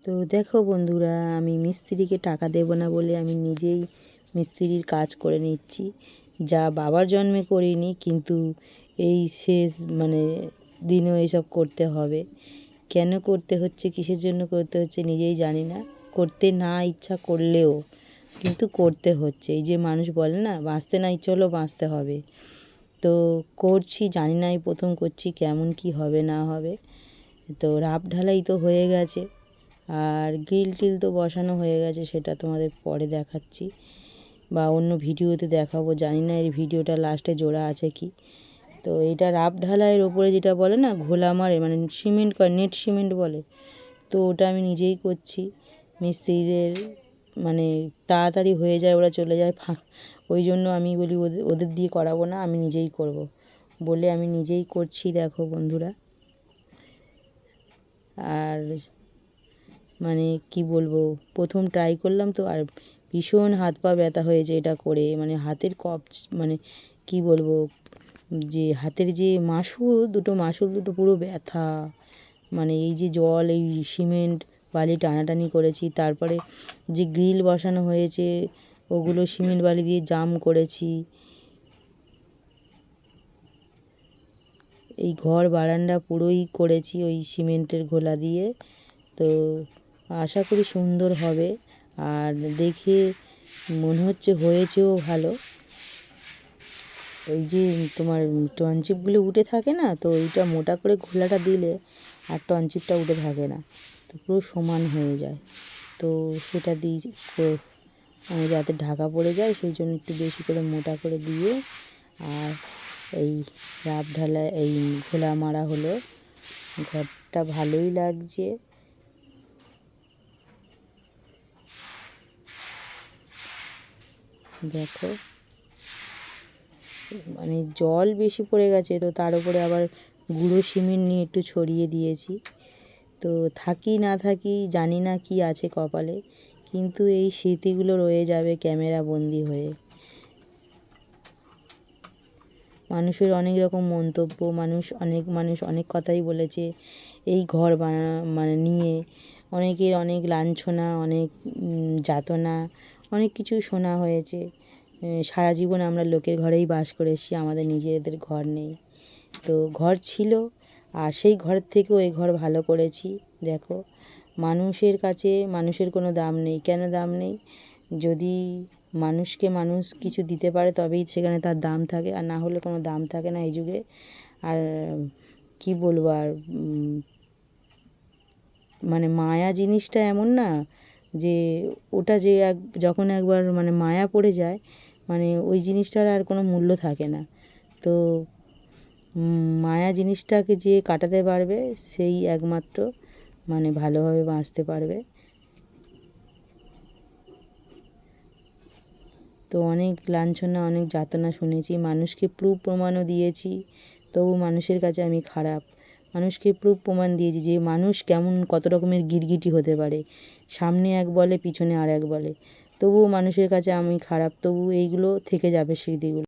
তো দেখো বন্ধুরা, আমি মিস্ত্রিকে টাকা দেব না বলে আমি নিজেই মিস্ত্রির কাজ করে নিচ্ছি, যা বাবার জন্মে করিনি, কিন্তু এই শেষ দিনও এসব করতে হবে। কেন করতে হচ্ছে, কিসের জন্য করতে হচ্ছে নিজেই জানি না। করতে না ইচ্ছা করলেও কিন্তু করতে হচ্ছে। এই যে মানুষ বলে না, বাঁচতে নাই চলো বাঁচতে হবে, তো করছি। জানি না, এই প্রথম করছি, কেমন কি হবে না হবে। তো রাপ ঢালাই তো হয়ে গেছে, আর গ্রিল টিল তো বসানো হয়ে গেছে, সেটা তোমাদের পরে দেখাচ্ছি বা অন্য ভিডিওতে দেখাবো। জানি না এই ভিডিওটা লাস্টে জোড়া আছে কি। তো এটা রাপ ঢালাইয়ের ওপরে যেটা বলে না ঘোলা মারে, সিমেন্ট করে, নেট সিমেন্ট বলে, তো ওটা আমি নিজেই করছি। মিস্ত্রিদের তাড়াতাড়ি হয়ে যায়, ওরা চলে যায় ওই জন্য আমি বলি ওদের দিয়ে করাবো না, আমি নিজেই করব বলে আমি নিজেই করছি। দেখো বন্ধুরা, আর কি বলবো, প্রথম ট্রাই করলাম তো, আর ভীষণ হাত পা ব্যথা হয়েছে এটা করে। হাতের কপ কি বলবো, যে হাতের যে মাসুল দুটো পুরো ব্যথা। এই যে জল, এই সিমেন্ট বালি টানাটানি করেছি, তারপরে যে গ্রিল বসানো হয়েছে ওগুলো সিমেন্ট বালি দিয়ে জাম করেছি। এই ঘর বারান্দা পুরোই করেছি ওই সিমেন্টের ঘোলা দিয়ে। তো আশা করি সুন্দর হবে, আর দেখে মনে হচ্ছে হয়েছেও ভালো। ওই যে তোমার টনচিপগুলো উঠে থাকে না, তো ওইটা মোটা করে ঘোলাটা দিলে আর টনচিপটা উঠে থাকে না, তো পুরো সমান হয়ে যায়। তো সেটা দিই যাতে ঢাকা পড়ে যায়, সেই জন্য একটু বেশি করে মোটা করে দিয়ে, আর এই রাপ ঢালা এই ঘোলা মারা হলো। ঘরটা ভালোই লাগছে। দেখো, জল বেশি পড়ে গেছে, তো তার উপরে আবার গুঁড়ো সিমেন্ট নিয়ে একটু ছড়িয়ে দিয়েছি। তো থাকি না থাকি জানি না কি আছে কপালে, কিন্তু এই স্মৃতিগুলো রয়ে যাবে ক্যামেরা বন্দি হয়ে। মানুষের অনেক রকম মন্তব্য, মানুষ অনেক কথাই বলেছে এই ঘর নিয়ে। অনেকের অনেক লাঞ্ছনা, অনেক যাতনা, অনেক কিছু শোনা হয়েছে। সারা জীবন আমরা লোকের ঘরেই বাস করে এসেছি, আমাদের নিজেদের ঘর নেই। তো ঘর ছিল, আর সেই ঘর থেকেও এই ঘর ভালো করেছি। দেখো, মানুষের কাছে মানুষের কোনো দাম নেই। কেন দাম নেই? যদি মানুষকে মানুষ কিছু দিতে পারে তবেই সেখানে তার দাম থাকে, আর না হলে কোনো দাম থাকে না এই যুগে। আর কি বলবো, আর মায়া জিনিসটা এমন না যে ওটা যে যখন একবার মায়া পড়ে যায়, ওই জিনিসটার আর কোনো মূল্য থাকে না। তো মায়া জিনিসটাকে যে কাটাতে পারবে সেই একমাত্র ভালোভাবে বাঁচতে পারবে। তো অনেক লাঞ্ছনা, অনেক যাতনা শুনেছি, মানুষকে প্রুফ প্রমাণও দিয়েছি, তবু মানুষের কাছে আমি খারাপ। মানুষকে প্রুফ প্রমাণ দিয়েছি যে মানুষ কেমন, কত রকমের গিরগিটি হতে পারে, সামনে এক বলে পিছনে আর এক বলে, তবুও মানুষের কাছে আমি খারাপ। তবু এইগুলো থেকে যাবে স্মৃতিগুলো।